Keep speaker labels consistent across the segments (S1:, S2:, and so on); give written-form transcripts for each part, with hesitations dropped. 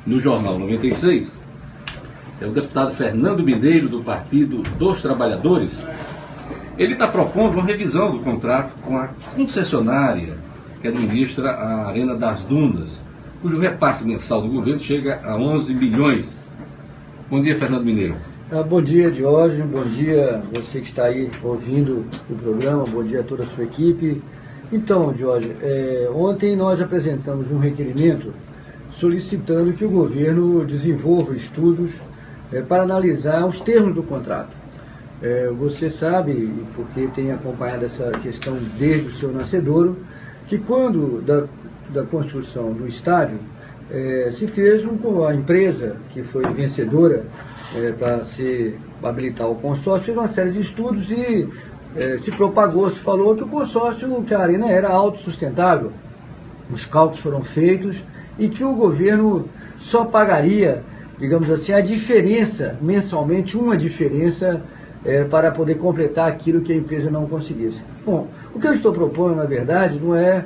S1: no Jornal 96 é o deputado Fernando Mineiro, do Partido dos Trabalhadores. Ele está propondo uma revisão do contrato com a concessionária que administra a Arena das Dunas, cujo repasse mensal do governo chega a 11 milhões. Bom dia, Fernando Mineiro.
S2: Bom dia, Diógenes. Bom dia você que está aí ouvindo o programa. Bom dia a toda a sua equipe. Então, Diógenes, ontem nós apresentamos um requerimento solicitando que o governo desenvolva estudos para analisar os termos do contrato. Você sabe, porque tem acompanhado essa questão desde o seu nascedouro, que quando da construção do estádio se fez a empresa que foi vencedora para se habilitar o consórcio, fez uma série de estudos e se propagou, se falou que o consórcio, que a arena era autossustentável. Os cálculos foram feitos e que o governo só pagaria, digamos assim, a diferença, mensalmente, uma diferença para poder completar aquilo que a empresa não conseguisse. Bom, o que eu estou propondo, na verdade, não é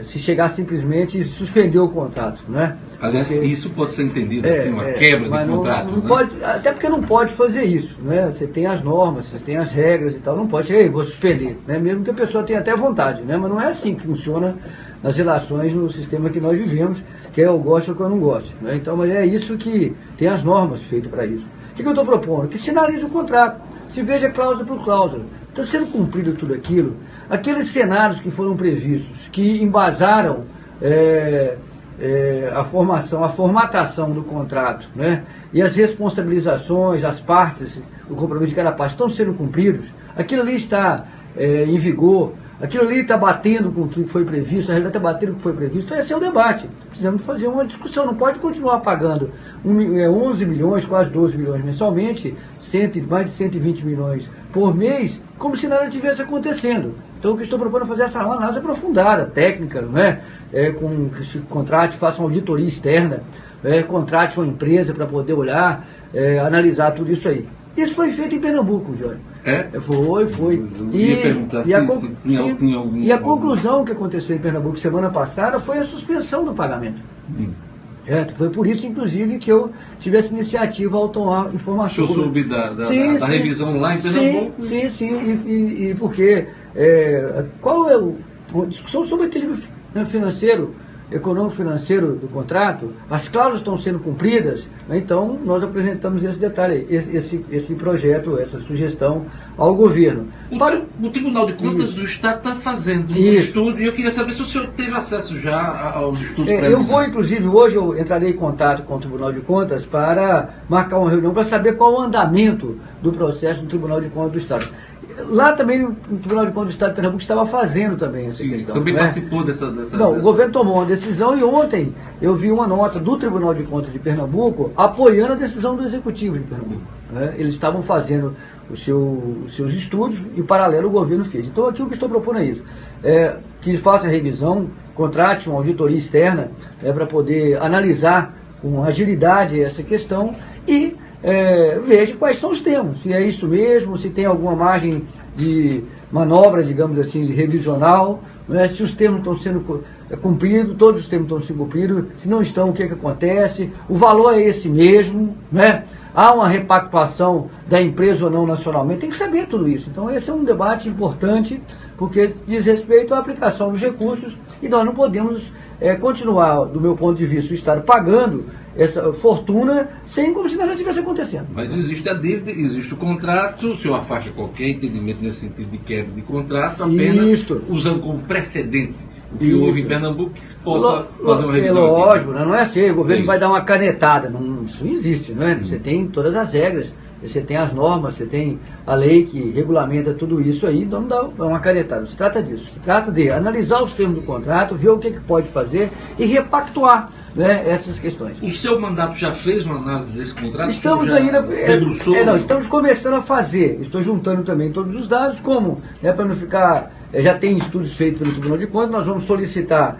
S2: se chegar simplesmente e suspender o contrato, né?
S1: Aliás, porque isso pode ser entendido assim, uma quebra de contrato,
S2: não pode, até porque não pode fazer isso, né? Você tem as normas, você tem as regras e tal, não pode chegar, vou suspender, né? Mesmo que a pessoa tenha até vontade, né? Mas não é assim que funciona nas relações no sistema que nós vivemos, que é eu gosto ou que eu não gosto, né? Então, mas é isso que tem as normas feitas para isso. O que eu estou propondo? Que sinalize o contrato, se veja cláusula por cláusula. Está sendo cumprido tudo aquilo. Aqueles cenários que foram previstos, que embasaram a formatação do contrato, né? E as responsabilizações, as partes, o compromisso de cada parte estão sendo cumpridos, aquilo ali está em vigor, aquilo ali está batendo com o que foi previsto, a realidade está batendo com o que foi previsto. Então esse é o debate. Precisamos fazer uma discussão, não pode continuar pagando 11 milhões, quase 12 milhões mensalmente, mais de 120 milhões por mês, como se nada estivesse acontecendo. Então o que estou propondo é fazer essa análise aprofundada, técnica, né? Que se contrate, faça uma auditoria externa, contrate uma empresa para poder olhar, analisar tudo isso aí. Isso foi feito em Pernambuco, Jorge. Foi. E a conclusão que aconteceu em Pernambuco semana passada foi a suspensão do pagamento. Foi por isso, inclusive, que eu tive essa iniciativa ao tomar informação.
S1: O senhor soube da revisão lá em Pernambuco?
S2: Sim, e porque qual é a discussão sobre o equilíbrio financeiro, econômico-financeiro do contrato, as cláusulas estão sendo cumpridas, né? Então nós apresentamos esse detalhe, esse projeto, essa sugestão ao governo.
S1: O Tribunal de Contas do Estado está fazendo um estudo e eu queria saber se o senhor teve acesso já aos estudos preliminares.
S2: Eu vou, inclusive, hoje eu entrarei em contato com o Tribunal de Contas para marcar uma reunião para saber qual o andamento do processo do Tribunal de Contas do Estado. Lá também o Tribunal de Contas do Estado de Pernambuco estava fazendo também essa questão.
S1: Também participou dessa...
S2: Não, o governo tomou uma decisão e ontem eu vi uma nota do Tribunal de Contas de Pernambuco apoiando a decisão do Executivo de Pernambuco. Né? Eles estavam fazendo os seus estudos e, em paralelo, o governo fez. Então, aqui o que estou propondo é isso. Que faça a revisão, contrate uma auditoria externa para poder analisar com agilidade essa questão e veja quais são os termos, se é isso mesmo, se tem alguma margem de manobra, digamos assim, revisional, né? Se os termos estão sendo cumpridos, todos os termos estão sendo cumpridos, se não estão, o que acontece, o valor é esse mesmo, né? Há uma repactuação da empresa ou não nacionalmente, tem que saber tudo isso. Então esse é um debate importante, porque diz respeito à aplicação dos recursos e nós não podemos continuar, do meu ponto de vista, o Estado pagando essa fortuna sem como se nada estivesse acontecendo.
S1: Mas existe a dívida, existe o contrato, o senhor afasta qualquer entendimento nesse sentido de quebra de contrato, apenas usando como precedente o que houve em Pernambuco, que se possa fazer uma revisão.
S2: Lógico, não é assim, o governo vai dar uma canetada, isso não existe, não é? Você tem todas as regras, você tem as normas, você tem a lei que regulamenta tudo isso aí, então não dá uma canetada. Se trata disso, se trata de analisar os termos do contrato, ver o que pode fazer e repactuar, né, essas questões.
S1: O seu mandato já fez uma análise desse contrato?
S2: Estamos ainda... estamos começando a fazer, estou juntando também todos os dados, como, né, para não ficar... já tem estudos feitos pelo Tribunal de Contas, nós vamos solicitar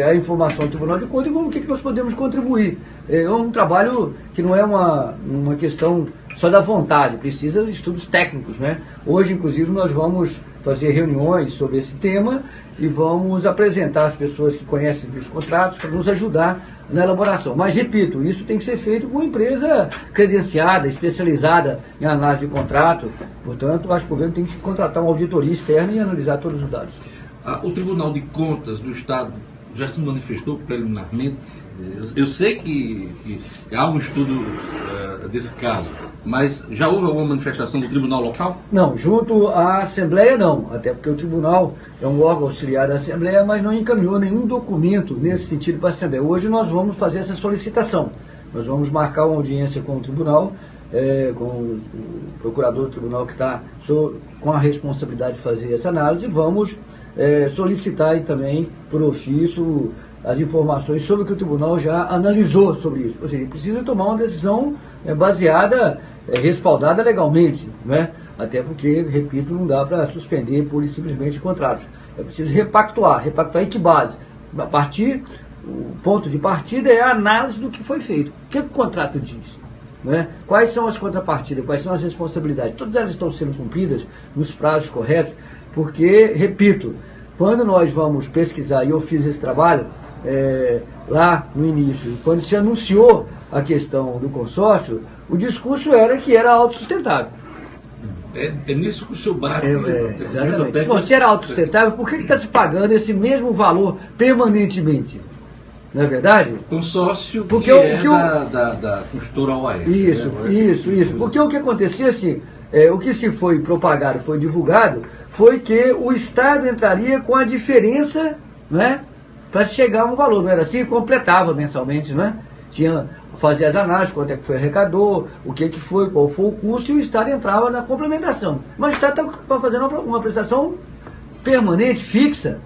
S2: a informação do Tribunal de Contas e vamos o que nós podemos contribuir. É um trabalho que não é uma questão só da vontade, precisa de estudos técnicos, né? Hoje, inclusive, nós vamos fazer reuniões sobre esse tema e vamos apresentar as pessoas que conhecem os contratos para nos ajudar na elaboração. Mas, repito, isso tem que ser feito com uma empresa credenciada, especializada em análise de contrato. Portanto, acho que o governo tem que contratar uma auditoria externa e analisar todos os dados.
S1: O Tribunal de Contas do Estado já se manifestou preliminarmente. Eu sei que há um estudo desse caso, mas já houve alguma manifestação do tribunal local?
S2: Não, junto à Assembleia não, até porque o tribunal é um órgão auxiliar da Assembleia, mas não encaminhou nenhum documento nesse sentido para a Assembleia. Hoje nós vamos fazer essa solicitação. Nós vamos marcar uma audiência com o tribunal, com o procurador do tribunal que está com a responsabilidade de fazer essa análise, e vamos solicitar também por ofício as informações sobre o que o tribunal já analisou sobre isso. Ou seja, precisa tomar uma decisão baseada, respaldada legalmente, né? Até porque, repito, não dá para suspender pura e simplesmente contratos. É preciso repactuar em que base? O ponto de partida é a análise do que foi feito. O que o contrato diz? Né? Quais são as contrapartidas, quais são as responsabilidades? Todas elas estão sendo cumpridas nos prazos corretos, porque, repito, quando nós vamos pesquisar, e eu fiz esse trabalho lá no início, quando se anunciou a questão do consórcio, o discurso era que era autossustentável.
S1: É nisso que o senhor bate.
S2: Exatamente. Bom, se era autossustentável, por que está se pagando esse mesmo valor permanentemente? Não é verdade?
S1: Consórcio
S2: porque
S1: da consultora OAS.
S2: Isso. Porque o que acontecia assim, o que se foi propagado, foi divulgado, foi que o Estado entraria com a diferença, né, para chegar a um valor, não era assim? Completava mensalmente, né? Fazia as análises, quanto é que foi arrecadou, o que foi, qual foi o custo, e o Estado entrava na complementação. Mas o Estado estava fazendo uma prestação permanente, fixa,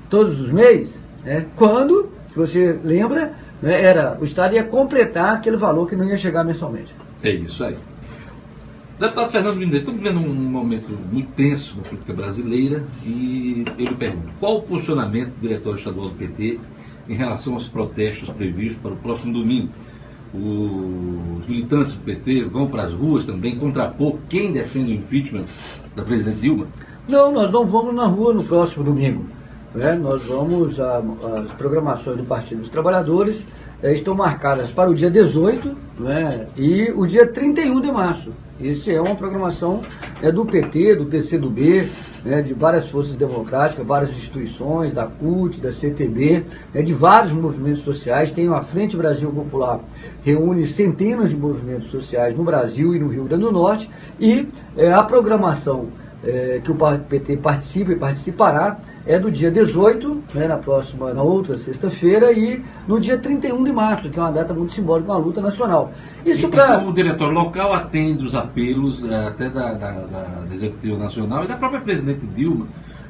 S2: todos os meses, né? Quando, se você lembra, né, o Estado ia completar aquele valor que não ia chegar mensalmente.
S1: É isso aí. Deputado Fernando Bindeiro, estamos vivendo um momento muito tenso na política brasileira e eu lhe pergunto, qual o posicionamento do diretório estadual do PT em relação aos protestos previstos para o próximo domingo? Os militantes do PT vão para as ruas também contrapor quem defende o impeachment da presidente Dilma?
S2: Não, nós não vamos na rua no próximo domingo. Nós vamos, as programações do Partido dos Trabalhadores estão marcadas para o dia 18 e o dia 31 de março. Essa é uma programação do PT, do PCdoB, de várias forças democráticas, várias instituições, da CUT, da CTB, de vários movimentos sociais. Tem a Frente Brasil Popular, reúne centenas de movimentos sociais no Brasil e no Rio Grande do Norte, e a programação que o PT participa e participará é do dia 18, na outra sexta-feira, e no dia 31 de março, que é uma data muito simbólica, uma luta nacional.
S1: Então o diretório local atende os apelos até da Executiva Nacional e da própria presidente Dilma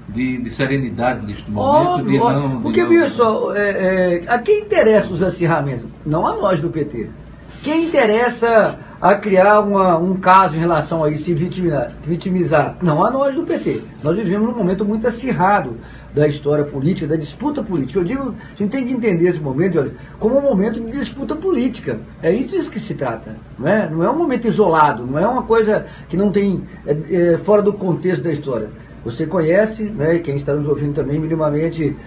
S1: de serenidade neste momento,
S2: porque, veja só, a quem interessa os acirramentos? Não a nós do PT. Quem interessa a criar um caso em relação a isso, se vitimizar? Não a nós do PT. Nós vivemos num momento muito acirrado da história política, da disputa política. Eu digo, a gente tem que entender esse momento, olha, como um momento de disputa política. É isso que se trata. Não é um momento isolado, não é uma coisa que não tem fora do contexto da história. Você conhece, quem está nos ouvindo também minimamente,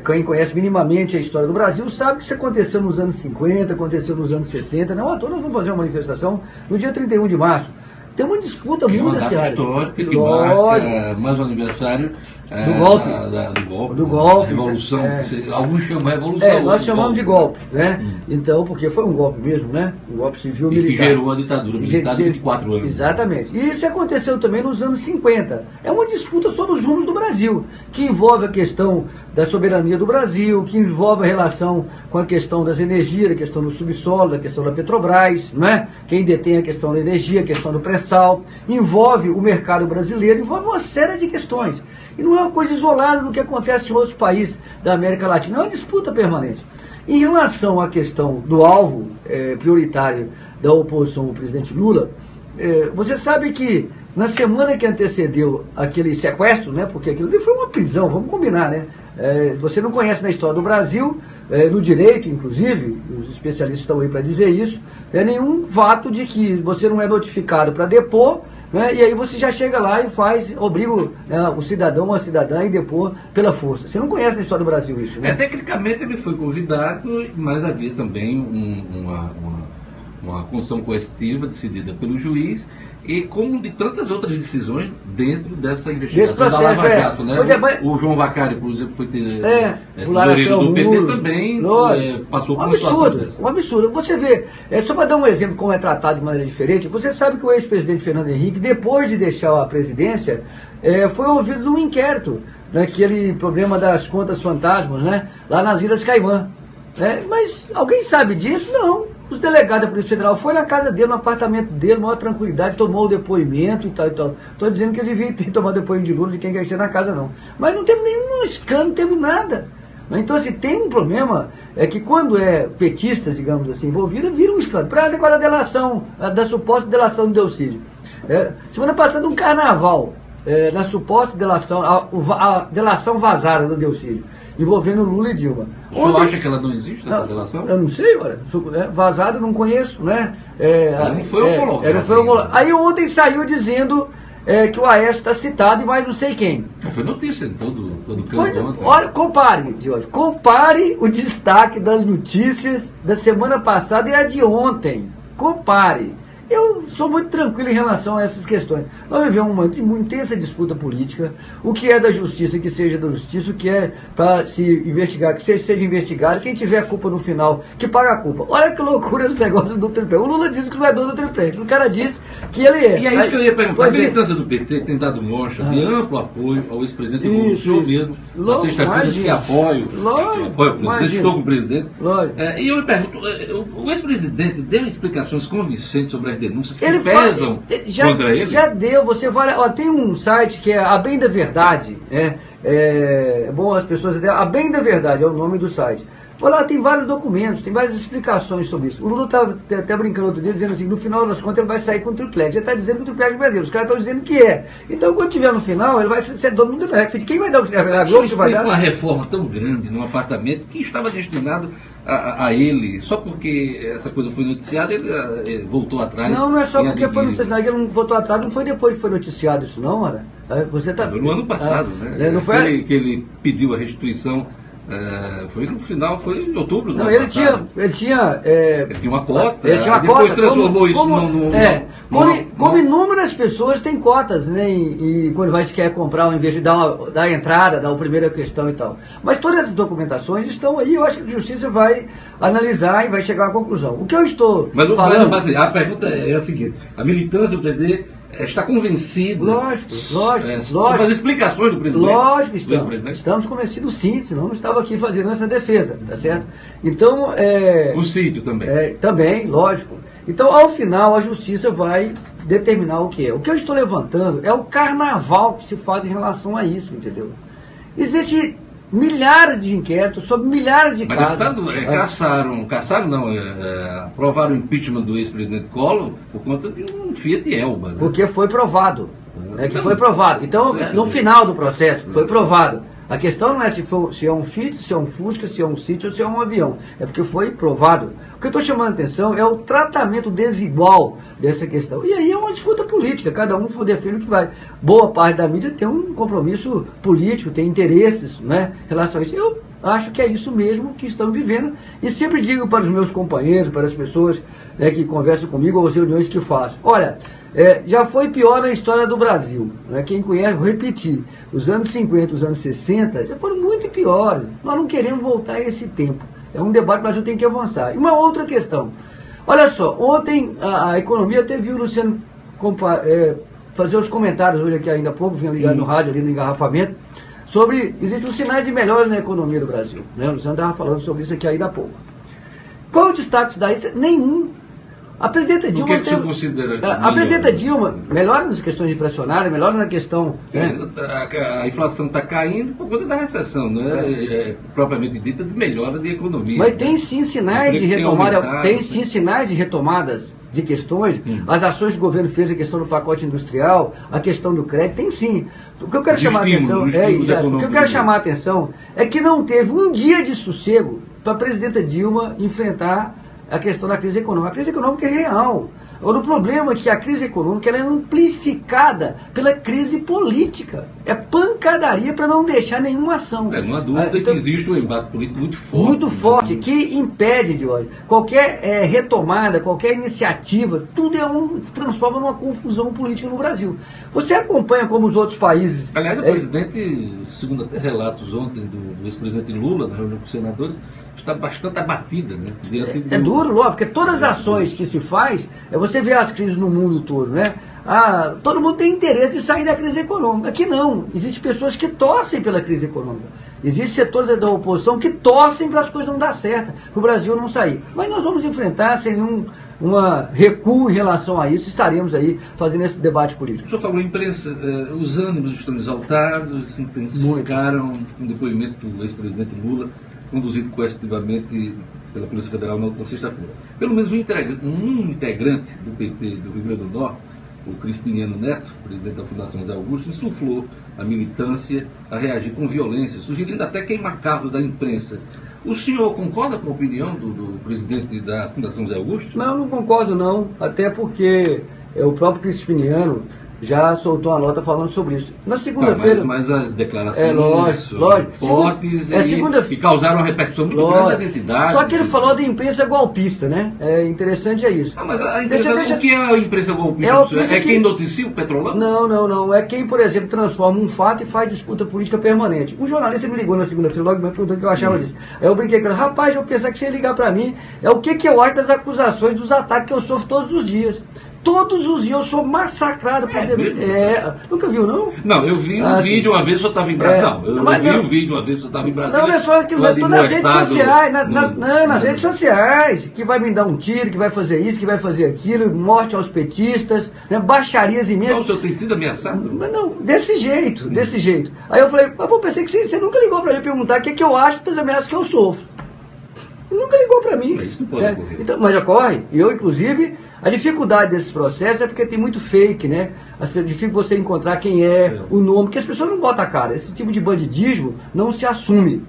S2: quem conhece minimamente a história do Brasil, sabe que isso aconteceu nos anos 50, aconteceu nos anos 60, não à toa nós vamos fazer uma manifestação no dia 31 de março. Tem uma disputa muito acirrada.
S1: Histórica que marca mais um aniversário do golpe, da Revolução. Alguns chamam Revolução.
S2: Nós chamamos de golpe, Então, porque foi um golpe mesmo, um golpe civil militar.
S1: E que gerou a ditadura militar de 24 anos.
S2: Exatamente. E isso aconteceu também nos anos 50. É uma disputa sobre os rumos do Brasil, que envolve a questão da soberania do Brasil, que envolve a relação com a questão das energias, a questão do subsolo, da questão da Petrobras, Quem detém a questão da energia, a questão do pré-sal, envolve o mercado brasileiro, envolve uma série de questões. E não é uma coisa isolada do que acontece em outros países da América Latina, é uma disputa permanente. Em relação à questão do alvo prioritário da oposição ao presidente Lula, você sabe que na semana que antecedeu aquele sequestro, porque aquilo ali foi uma prisão, vamos combinar, você não conhece na história do Brasil, no direito, inclusive, os especialistas estão aí para dizer isso, nenhum fato de que você não é notificado para depor, né? E aí você já chega lá e obriga o cidadão ou a cidadã a ir depor pela força. Você não conhece a história do Brasil isso, né?
S1: Tecnicamente ele foi convidado, mas havia também uma condição coercitiva decidida pelo juiz, e como de tantas outras decisões dentro dessa investigação da Lava Jato, né? O João Vacari, por exemplo, foi tesoureiro do PT também, passou por uma situação dessa.
S2: Um absurdo. Você vê, só para dar um exemplo como é tratado de maneira diferente, você sabe que o ex-presidente Fernando Henrique, depois de deixar a presidência, foi ouvido num inquérito, naquele problema das contas fantasmas, né? Lá nas Ilhas Caimã. Mas alguém sabe disso? Não. Os delegados da Polícia Federal foram na casa dele, no apartamento dele, maior tranquilidade, tomou o depoimento e tal e tal. Estou dizendo que eles deviam ter tomado depoimento de Lula de quem quer ser na casa, não. Mas não teve nenhum escândalo, não teve nada. Então, assim, tem um problema, que quando petistas, digamos assim, envolvidos, vira um escândalo. Para agora a delação, da suposta delação do Delcídio. Semana passada, um carnaval, na suposta delação, a delação vazada do Delcídio, envolvendo Lula e Dilma.
S1: O senhor acha que ela não existe, essa delação?
S2: Eu não sei, olha. Vazado não conheço, né?
S1: Não foi homologado.
S2: Aí ontem saiu dizendo que o Aécio está citado e mais não sei quem.
S1: Foi notícia em todo canto.
S2: Olha, compare, Jorge, compare o destaque das notícias da semana passada e a de ontem. Compare. Eu sou muito tranquilo em relação a essas questões. Nós vivemos uma intensa disputa política. O que é da justiça, que seja da justiça. O que é para se investigar, que seja investigado. Quem tiver culpa no final, que paga a culpa. Olha que loucura esse negócio do tripé. O Lula disse que não é dono do tripé. O cara disse que ele é.
S1: E é isso que eu ia perguntar. A militância do PT tem dado mostra de amplo apoio ao ex-presidente Lula. O senhor mesmo, na sexta-feira, disse que apoio. Estou com o presidente. E eu me pergunto, o ex-presidente deu explicações convincentes sobre as denúncias que pesam contra ele?
S2: Já deu, você vai. Tem um site que é A Bem da Verdade. É bom as pessoas. A Bem da Verdade é o nome do site. Lá tem vários documentos, tem várias explicações sobre isso. O Lula estava até brincando outro dia, dizendo assim, no final das contas ele vai sair com o triplex. Ele está dizendo que o triplex é brasileiro, os caras estão dizendo que é. Então quando tiver no final, ele vai ser dono do triplex. Quem vai dar o triplex? A Globo que vai dar?
S1: Uma reforma tão grande num apartamento que estava destinado a ele, só porque essa coisa foi noticiada, ele voltou atrás.
S2: Não é só porque foi noticiado, ele não voltou atrás, não foi depois que foi noticiado isso não, olha. Você tá...
S1: No ano passado, né?
S2: Não foi...
S1: que ele pediu a restituição. Foi no final, foi em outubro do ano
S2: ele
S1: passado.
S2: tinha
S1: uma cota.
S2: Ele tinha uma
S1: depois
S2: cota,
S1: transformou isso
S2: como inúmeras pessoas têm cotas, né? E quando quer comprar um investimento, dar a entrada, dar a primeira questão e tal. Mas todas essas documentações estão aí, eu acho que a justiça vai analisar e vai chegar à conclusão. O que eu estou falando...
S1: Mas a pergunta é a seguinte: a militância do PT está convencida.
S2: Lógico.
S1: Sobre as explicações do presidente.
S2: Lógico, estamos convencidos sim, senão não estava aqui fazendo essa defesa, tá certo? Então,
S1: o sítio também.
S2: Também, lógico. Então, ao final, a justiça vai determinar o que é. O que eu estou levantando é o carnaval que se faz em relação a isso, entendeu? Existe milhares de inquéritos sobre milhares de casos.
S1: Aprovaram o impeachment do ex-presidente Collor por conta de um Fiat Elba. Né?
S2: Porque foi provado. Foi provado. Então, no final do processo, foi provado. A questão não é se é um Fiat, se é um Fusca, se é um sítio ou se é um avião. É porque foi provado. O que eu estou chamando a atenção é o tratamento desigual dessa questão. E aí é uma disputa política. Cada um defende o que vai. Boa parte da mídia tem um compromisso político, tem interesses, né, em relação a isso. Eu acho que é isso mesmo que estamos vivendo. E sempre digo para os meus companheiros, para as pessoas, né, que conversam comigo, ou as reuniões que faço. Olha, já foi pior na história do Brasil. Né? Quem conhece, vou repetir, os anos 50, os anos 60 já foram muito piores. Nós não queremos voltar a esse tempo. É um debate que o Brasil tem que avançar. E uma outra questão. Olha só, ontem a economia até viu o Luciano fazer os comentários, hoje aqui ainda há pouco, vinha ligado no rádio, ali no engarrafamento, sobre, existem os sinais de melhora na economia do Brasil. Né? O Luciano estava falando sobre isso aqui ainda há pouco. Qual o destaque daí? Nenhum. A presidenta Dilma a presidenta Dilma melhora nas questões inflacionárias, melhora na questão...
S1: Sim, né? A inflação está caindo por conta da recessão, não é propriamente dita de melhora de economia.
S2: Mas tem sim sinais de retomada, sinais de retomadas de questões, as ações que o governo fez, a questão do pacote industrial, a questão do crédito, tem sim. O que eu quero chamar a atenção é que não teve um dia de sossego para a presidenta Dilma enfrentar a questão da crise econômica. A crise econômica é real. Agora, o problema é que a crise econômica ela é amplificada pela crise política. É pancadaria para não deixar nenhuma ação.
S1: Não há dúvida que existe um embate político muito forte.
S2: Muito forte, que impede, Jorge, qualquer retomada, qualquer iniciativa, tudo se transforma numa confusão política no Brasil. Você acompanha como os outros países...
S1: Aliás, o presidente, segundo até relatos ontem do ex-presidente Lula, na reunião com os senadores, está bastante abatida, né?
S2: É duro, logo, porque todas as ações que se faz, você vê as crises no mundo todo, né? Todo mundo tem interesse de sair da crise econômica. Aqui não. Existem pessoas que torcem pela crise econômica. Existem setores da oposição que torcem para as coisas não dar certo, para o Brasil não sair. Mas nós vamos enfrentar sem nenhum recuo em relação a isso, estaremos aí fazendo esse debate político.
S1: O senhor falou em imprensa, os ânimos estão exaltados, se intensificaram com o depoimento do ex-presidente Lula, conduzido coercitivamente pela Polícia Federal na sexta-feira. Pelo menos um integrante do PT do Rio Grande do Norte, o Crispiniano Neto, presidente da Fundação José Augusto, insuflou a militância a reagir com violência, sugerindo até queimar carros da imprensa. O senhor concorda com a opinião do presidente da Fundação José Augusto?
S2: Não concordo não, até porque o próprio Crispiniano já soltou uma nota falando sobre isso. Na segunda-feira...
S1: Mas as declarações
S2: lógico.
S1: fortes e causaram uma repercussão muito grande das entidades.
S2: Só que ele falou da imprensa golpista, né? Interessante é isso.
S1: Mas a imprensa, o que é a imprensa golpista? É quem noticia o Petrolão?
S2: Não. É quem, por exemplo, transforma um fato e faz disputa política permanente. Um jornalista me ligou na segunda-feira, logo me perguntou o que eu achava disso. Aí eu brinquei com ele, rapaz, eu pensava que você ia ligar pra mim. É o que eu acho das acusações, dos ataques que eu sofro todos os dias. Todos os dias eu sou massacrado por nunca viu, não?
S1: Não, eu vi um vídeo uma vez, só estava em Brasília. Eu vi um vídeo uma vez, só estava em Brasília.
S2: Não é só aquilo, todas nas redes sociais, nas redes sociais, que vai me dar um tiro, que vai fazer isso, que vai fazer aquilo, morte aos petistas, né, baixarias imensas.
S1: Não, o senhor tem sido ameaçado?
S2: Mas não, desse jeito. Aí eu falei, mas eu pensei que você nunca ligou para mim perguntar o que eu acho das ameaças que eu sofro. Nunca ligou para mim.
S1: Isso não pode ocorrer.
S2: Então, mas ocorre. E eu, inclusive, a dificuldade desses processos é porque tem muito fake, né? Difícil você encontrar quem é, o nome, porque as pessoas não botam a cara. Esse tipo de bandidismo não se assume.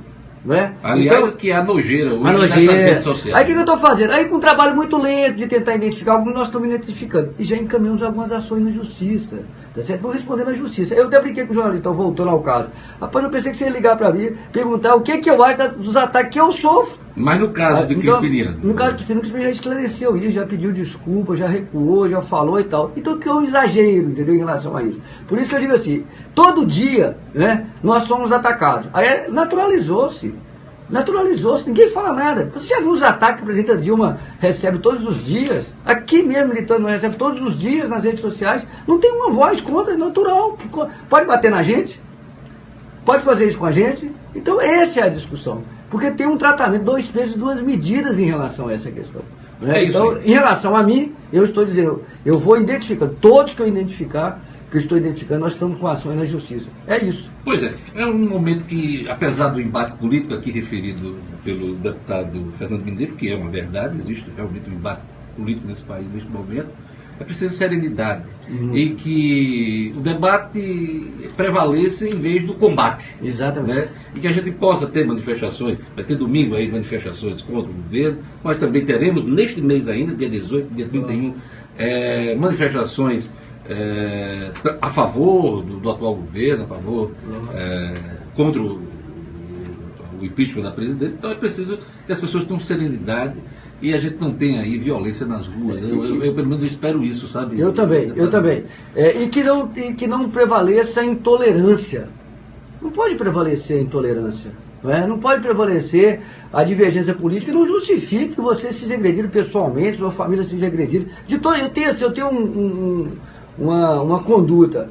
S2: Não é?
S1: Aliás, então, que é a nojeira hoje nessas redes sociais.
S2: Aí o que eu estou fazendo? Aí com um trabalho muito lento de tentar identificar alguns, nós estamos identificando. E já encaminhamos algumas ações na justiça. Tá certo? Vou responder na justiça. Eu até brinquei com o jornalista, então, voltando ao caso. Rapaz, eu pensei que você ia ligar para mim, perguntar o que eu acho dos ataques que eu sofro.
S1: Mas no caso de Crispiniano?
S2: No caso de Crispiniano já esclareceu isso, já pediu desculpa, já recuou, já falou e tal. Então que é um exagero, entendeu, em relação a isso. Por isso que eu digo assim, todo dia, né, nós somos atacados. Aí naturalizou-se, ninguém fala nada. Você já viu os ataques que a presidenta Dilma recebe todos os dias? Aqui mesmo, militando, recebe todos os dias nas redes sociais. Não tem uma voz contra, é natural. Pode bater na gente, pode fazer isso com a gente. Então essa é a discussão. Porque tem um tratamento, 2 pesos e 2 medidas em relação a essa questão. Né? Então, em relação a mim, eu estou dizendo, eu vou identificando, todos que eu estou identificando, nós estamos com ações na justiça. É isso.
S1: Pois é um momento que, apesar do embate político aqui referido pelo deputado Fernando Mendes, que é uma verdade, existe realmente um embate político nesse país neste momento, é preciso serenidade e que o debate prevaleça em vez do combate.
S2: Exatamente.
S1: Né? E que a gente possa ter manifestações, vai ter domingo aí manifestações contra o governo, nós também teremos neste mês ainda, dia 18, dia 31, manifestações a favor do atual governo, a favor contra o impeachment da presidente. Então é preciso que as pessoas tenham serenidade e a gente não tenha aí violência nas ruas. Eu pelo menos espero isso, sabe?
S2: Eu também. E que não prevaleça a intolerância. Não pode prevalecer a intolerância. Não pode prevalecer a divergência política. Não justifique você se agredir pessoalmente, sua família se agredir. Eu tenho uma conduta.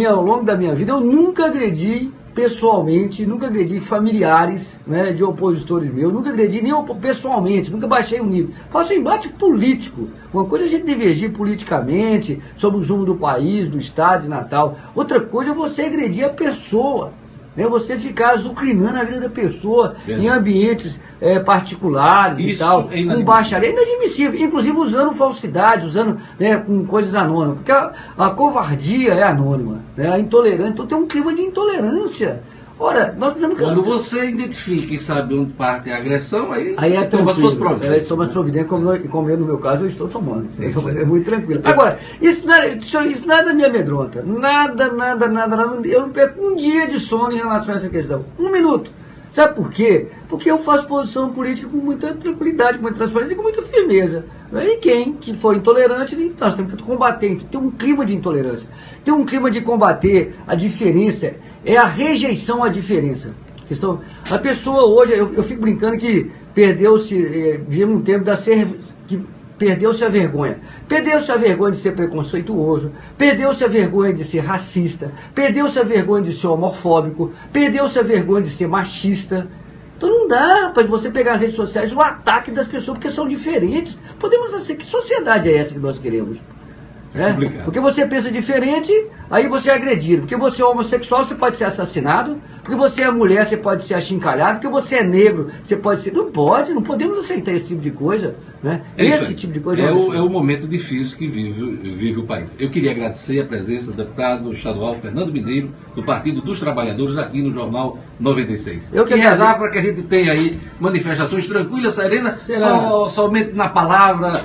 S2: Ao longo da minha vida, eu nunca agredi pessoalmente, nunca agredi familiares, né, de opositores meus, nunca agredi nem pessoalmente, nunca baixei o nível. Faço um embate político. Uma coisa é a gente divergir politicamente sobre o rumo do país, do estado de Natal. Outra coisa é você agredir a pessoa. Né, você ficar azucrinando a vida da pessoa em ambientes particulares e tal, com baixaria, é inadmissível, inclusive usando falsidades, usando, né, com coisas anônimas, porque a covardia é anônima, né, a intolerância, então tem um clima de intolerância. Ora, nós precisamos...
S1: Quando você identifica e sabe onde parte a agressão, aí
S2: é
S1: toma as suas providências.
S2: Toma as providências, como eu, no meu caso, eu estou tomando. É muito tranquilo. Agora, isso nada me amedronta. Nada. Eu não perco um dia de sono em relação a essa questão. 1 minuto. Sabe por quê? Porque eu faço posição política com muita tranquilidade, com muita transparência e com muita firmeza. E quem que for intolerante, nós temos que combater. Tem um clima de intolerância. Tem um clima de combater a diferença. É a rejeição à diferença. A pessoa hoje, eu fico brincando que perdeu-se, vivemos um tempo que perdeu-se a vergonha. Perdeu-se a vergonha de ser preconceituoso, perdeu-se a vergonha de ser racista, perdeu-se a vergonha de ser homofóbico, perdeu-se a vergonha de ser machista. Então não dá para você pegar as redes sociais o ataque das pessoas porque são diferentes. Podemos ser, que sociedade é essa que nós queremos? Porque você pensa diferente, aí você é agredido. Porque você é homossexual, você pode ser assassinado. Porque você é mulher, você pode ser achincalhado. Porque você é negro, você pode ser... Não podemos aceitar esse tipo de coisa. Esse tipo de coisa
S1: é o momento difícil que vive o país. Eu queria agradecer a presença do deputado estadual Fernando Mineiro, do Partido dos Trabalhadores, aqui no Jornal 96. E rezar para que a gente tenha aí manifestações tranquilas, serenas, somente na palavra.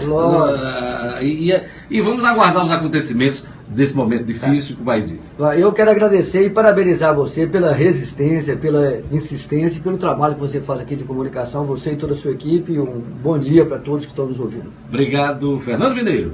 S1: E vamos aguardar os acontecimentos desse momento difícil que o país vive.
S2: Eu quero agradecer e parabenizar você pela resistência, pela insistência e pelo trabalho que você faz aqui de comunicação, você e toda a sua equipe. Um bom dia para todos que estão nos ouvindo.
S1: Obrigado, Fernando Mineiro.